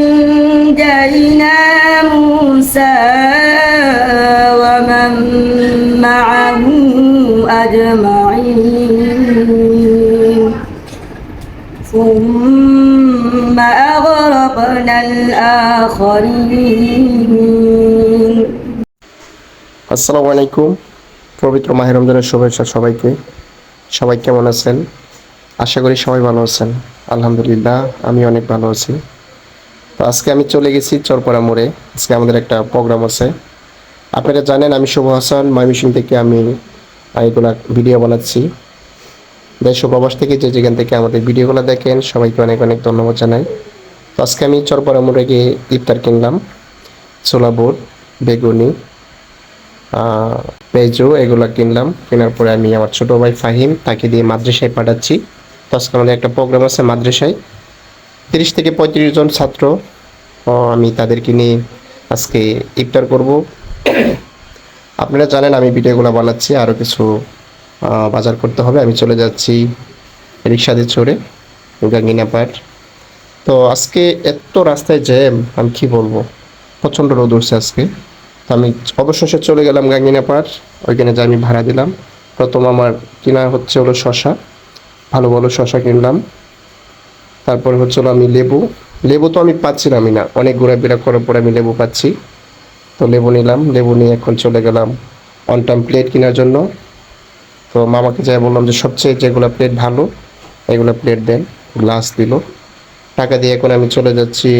وأنجينا موسى ومن معه أجمعين ثم أغرقنا الآخرين আসসালামু আলাইকুম। পবিত্র মাহে রমজানের শুভেচ্ছা সবাইকে। সবাই কেমন আছেন? আশা করি সবাই ভালো আছেন। আলহামদুলিল্লাহ, আমি অনেক ভালো আছি। তো আজকে আমি চলে গেছি চরপাড়া মোড়ে। আজকে আমাদের একটা প্রোগ্রাম আছে। আপনারা জানেন আমি শুভ হাসান, ময়মনসিংহ থেকে আমি এগুলা ভিডিও বানাচ্ছি। দেশ ও প্রবাস থেকে যে যেখান থেকে আমাদের ভিডিওগুলো দেখেন সবাইকে অনেক অনেক ধন্যবাদ জানাই। তো আজকে আমি চরপাড়া মোড়ে গিয়ে ইফতার কিনলাম, ছোলা বুট, বেগুনি, পেঁয়াজু এগুলো কিনলাম। কেনার পরে আমি আমার ছোটো ভাই ফাহিম তাকে দিয়ে মাদ্রাসায় পাঠাচ্ছি। তো আজকে আমাদের একটা প্রোগ্রাম আছে মাদ্রাসায়, 30 থেকে 35 জন ছাত্র। আমি তাদেরকে নিয়ে আজকে ইফতার করব। আপনারা জানেন আমি ভিডিওগুলো বানাচ্ছি, আরও কিছু বাজার করতে হবে। আমি চলে যাচ্ছি রিক্সা দিয়ে চড়ে গাঙ্গিনাপাড়। তো আজকে এত রাস্তায় জ্যাম, আমি কি বলবো, প্রচণ্ড রোদ উঠছে আজকে। তো আমি অবশেষে চলে গেলাম গাঙ্গিনাপাড়। ওইখানে যা আমি ভাড়া দিলাম। প্রথম আমার কেনা হচ্ছে হলো শশা, ভালো ভালো শশা কিনলাম। তারপরে হচ্ছে হলো আমি লেবু, লেবু তো আমি পাচ্ছিলামই না, অনেক ঘোরাফেরা করার পরে আমি লেবু পাচ্ছি। তো লেবু নিলাম, লেবু নিয়ে এখন চলে গেলাম অন টাইম প্লেট কেনার জন্য। তো মামাকে যাই বললাম যে সবচেয়ে যেগুলো প্লেট ভালো এগুলো প্লেট দেন, গ্লাস দিল। টাকা দিয়ে এখন আমি চলে যাচ্ছি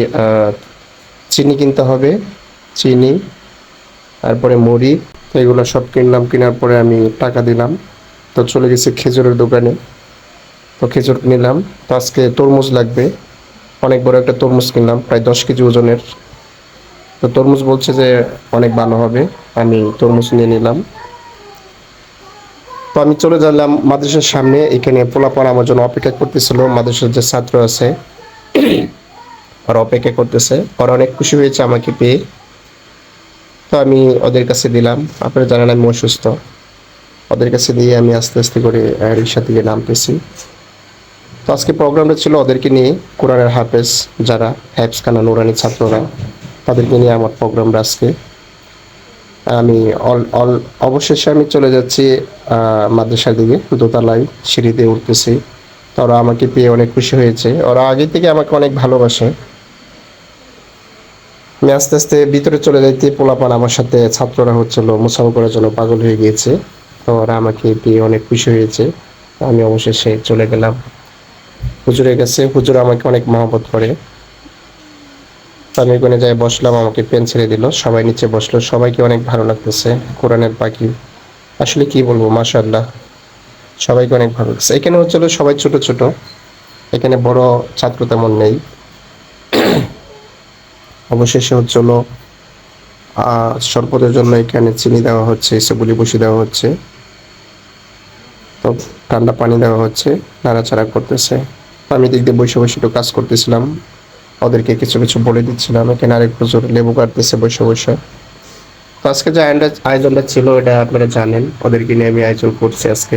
চিনি কিনতে হবে, চিনি, তারপরে মুড়ি। তো এগুলো সব কিনলাম, কেনার পরে আমি টাকা দিলাম। তো চলে গেছি খেজুরের দোকানে। তো খেজুর নিলাম। তো আজকে তরমুজ লাগবে, অনেক বড় একটা তরমুজ কিনলাম, প্রায় 10 কেজি ওজনের। তো তরমুজ বলছে যে অনেক ভালো হবে, আমি তরমুজ নিয়ে নিলাম। তো আমি চলে গেলাম মাদ্রাসার সামনে। এখানে পোলাপান আমার জন্য অপেক্ষা করতেছিল, মাদ্রাসার যে ছাত্র আছে ওরা অপেক্ষা করতেছে। ওরা অনেক খুশি হয়েছে আমাকে পেয়ে। তো আমি ওদের কাছে দিলাম। আপনারা জানেন আমি অসুস্থ, ওদের কাছে দিয়ে আমি আস্তে আস্তে করে রিক্সা থেকে নামতেছি। তো আজকে প্রোগ্রামটা ছিল ওদেরকে নিয়ে, কোরআনের হাফেজ যারা হ্যাফজখানা নুরানি ছাত্ররা, তাদেরকে নিয়ে আমার প্রোগ্রামটা আজকে। আমি অবশেষে আমি চলে যাচ্ছি মাদ্রাসার দিকে, দোতলায় সিঁড়ি দিয়ে উঠতেছি। তো ওরা আমাকে পেয়ে অনেক খুশি হয়েছে, ওরা আগে থেকে আমাকে অনেক ভালোবাসে। আমি আস্তে আস্তে ভিতরে চলে যাইতে পোলাপান আমার সাথে ছাত্ররা হচ্ছিল মুসাফা করার জন্য পাগল হয়ে গিয়েছে। তো ওরা আমাকে পেয়ে অনেক খুশি হয়েছে। আমি অবশেষে চলে গেলাম হুজুরের কাছে। হুজুর আমাকে অনেক মহব্বত করে। তো আমি ওখানে যাই বসলাম, আমাকে পেন ছেড়ে দিল, সবাই নিচে বসলো। সবাইকে অনেক ভালো লাগতেছে, কোরআনের পাখি। আসলে কি বলবো, মাশাআল্লাহ, সবাইকে অনেক ভালো লাগছে। এখানে হচ্ছিল সবাই ছোট ছোট, এখানে বড় ছাত্র তেমন নেই। অবশেষে হচ্ছিল শরবতের জন্য এখানে চিনি দেওয়া হচ্ছে, সেগুলি বসে দেওয়া হচ্ছে। তো ঠান্ডা পানি দেওয়া হচ্ছে, নাড়াচাড়া করতেছে। তো আমি দিক দিয়ে বসে বসে একটু কাজ করতেছিলাম, ওদেরকে কিছু কিছু বলে দিচ্ছিলাম। এখানে আরেক প্রচুর লেবু কাটতেছে বসে বসে। তো আজকে যে আয়োজনটা ছিল এটা আপনারা জানেন, ওদেরকে নিয়ে আমি আয়োজন করছি আজকে।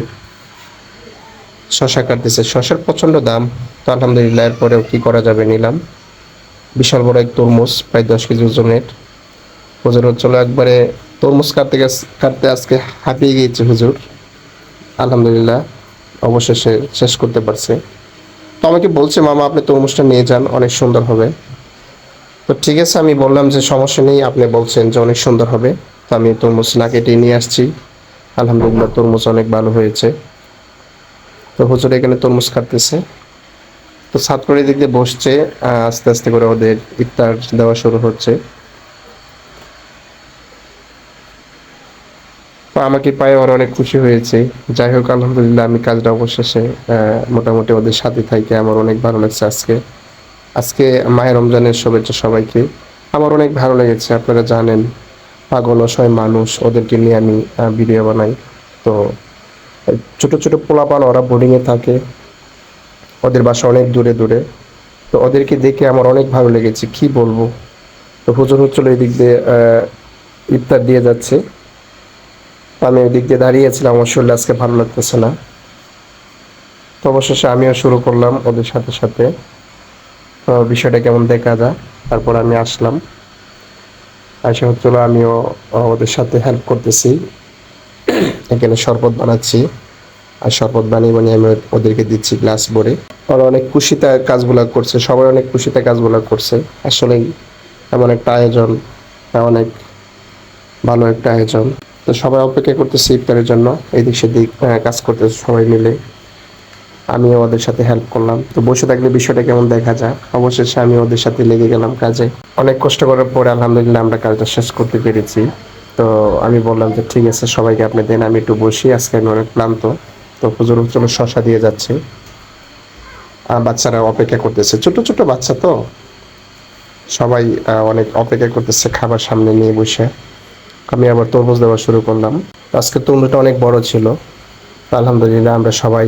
শশা কাটতেছে, শশার প্রচণ্ড দাম। তো আলহামদুলিল্লাহ, এরপরেও কি করা যাবে, নিলাম। বিশাল বড় এক তরমুজ, প্রায় 10 কেজি ওজনের। হুজুর হচ্ছিল একবারে তরমুজ কাটতে কাটতে আজকে হাঁপিয়ে গিয়েছে হুজুর। আলহামদুলিল্লাহ, অবশেষে শেষ করতে পারছে। তো আমাকে বলছে মামা আপনি তরমুজটা নিয়ে যান, অনেক সুন্দর হবে। তো ঠিক আছে, আমি বললাম যে সমস্যা নেই, আপনি বলছেন যে অনেক সুন্দর হবে। তো আমি তরমুজ না কেটে নিয়ে আসছি। আলহামদুলিল্লাহ, তরমুজ অনেক ভালো হয়েছে। তো হুজুর এখানে তরমুজ কাটতেছে। তো ছাত্ররা দিক দিয়ে বসছে, আস্তে আস্তে করে ওদের ইফতার দেওয়া শুরু হচ্ছে। তো আমাকে পায়ে ওরা অনেক খুশি হয়েছে। যাই হোক, আলহামদুলিল্লাহ, আমি কাজটা অবশেষে মোটামুটি ওদের সাথে থাকি আমার অনেক ভালো লাগছে। আজকে আজকে মাহে রমজানের শুভেচ্ছা সবাইকে। আমার অনেক ভালো লেগেছে। আপনারা জানেন পাগল অসহায় মানুষ, ওদেরকে নিয়ে আমি ভিডিও বানাই। তো ছোট ছোট পোলাপান ওরা বোর্ডিংয়ে থাকে, ওদের বাসা অনেক দূরে দূরে। তো ওদেরকে দেখে আমার অনেক ভালো লেগেছে, কি বলবো। তো হুজুর হচ্ছিল এই দিক দিয়ে ইফতার দিয়ে যাচ্ছে। আমি ওই দিক দিয়ে দাঁড়িয়েছিলাম, আমার শরীর আজকে ভালো লাগতেছে না। তো অবশেষে আমিও শুরু করলাম ওদের সাথে সাথে। তো বিষয়টা কেমন দেখা যায়। তারপর আমি আসলাম, আসা হচ্ছিল আমিও ওদের সাথে হেল্প করতেছি, এখানে শরবত বানাচ্ছি। আর শরবত বানিয়ে আমি ওদেরকে দিচ্ছি গ্লাস ভরে। ওরা অনেক খুশিতে কাজগুলা করছে, সবাই অনেক খুশিতে কাজগুলা করছে। আসলেই এমন একটা আয়োজন, অনেক ভালো একটা আয়োজন। তো সবাই অপেক্ষা করতেছে ইফতারের জন্য, এদিক সেদিক কাজ করতেছে সবাই মিলে। আমিও ওদের সাথে হেল্প করলাম। তো বসে থাকলে বিষয়টা কেমন দেখা যায়, অবশেষে আমি ওদের সাথে লেগে গেলাম কাজে। অনেক কষ্ট করার পরে আলহামদুলিল্লাহ আমরা কাজটা শেষ করতে পেরেছি। তো আমি বললাম যে ঠিক আছে সবাইকে আপনি দেন, আমি একটু বসি, আজকে আমি অনেক ক্লান্ত। তো হুজুর হচ্ছিল শশা দিয়ে যাচ্ছে, আর বাচ্চারা অপেক্ষা করতেছে, ছোট ছোট বাচ্চা তো সবাই অনেক অপেক্ষা করতেছে খাবার সামনে নিয়ে বসে। আমি আবার তরমুজ দেওয়া শুরু করলাম। আজকে তরমুজটা অনেক বড় ছিল। তো আলহামদুলিল্লাহ আমরা সবাই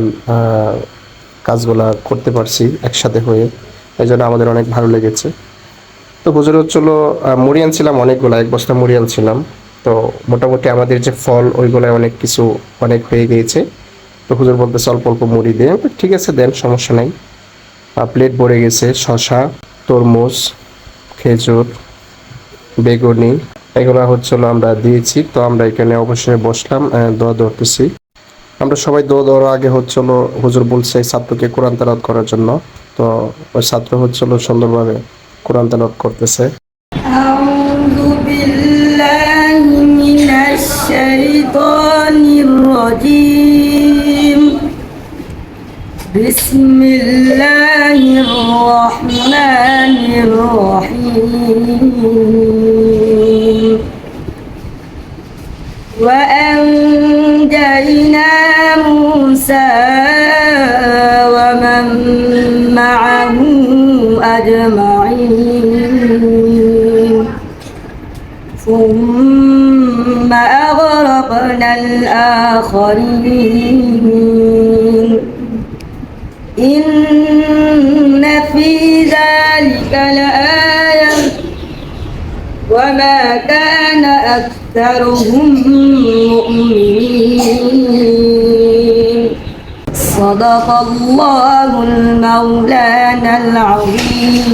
কাজগুলা করতে পারছি একসাথে হয়ে, এই জন্য আমাদের অনেক ভালো লেগেছে। তো হুজুর হচ্ছিল মুড়ি আনছিলাম অনেকগুলা, এক বস্তা মুড়ি আনছিলাম। তো মোটামুটি আমাদের যে ফল ওইগুলাই অনেক কিছু অনেক হয়ে গিয়েছে। তো হুজুর বলতেছে অল্প অল্প মুড়ি দেন, ঠিক আছে দেন, সমস্যা নাই। প্লেট ভরে গেছে, শশা, তরমুজ, খেজুর, বেগুনি, এগুলো হচ্ছিল আমরা দিয়েছি। তো আমরা এখানে অবশ্যই বসলাম, দোয়া ধরতেছি। আমরা সবাই দোয়া দেওয়ার আগে হচ্ছিল হুজুর বলছে ছাত্রকে কোরআন তেলাওয়াত করার জন্য। তো ওই ছাত্র হচ্ছিল সুন্দরভাবে কোরআন তেলাওয়াত করতেছে। أعوذ بالله من الشيطان الرجيم بسم الله الرحمن الرحيم وأنجينا موسى ومن معه أجمعين ثم أغرقنا الآخرين إن في ذلك لآية وما كان أكثرهم مؤمنين صدق الله المولانا العظيم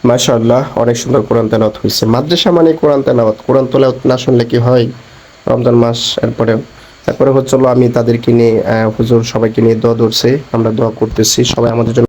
মাশাআল্লাহ, অনেক সুন্দর কোরআন তেলাওয়াত হয়েছে। মাদ্রাসা মানে কোরআন তেলাওয়াত, কোরআন তেলাওয়াত না শুনলে কি হয় রমজান মাস। তারপরে হচ্ছিল আমি তাদেরকে নিয়ে হুজুর সবাইকে নিয়ে দোয়া ধরছে, আমরা দোয়া করতেছি, সবাই আমাদের জন্য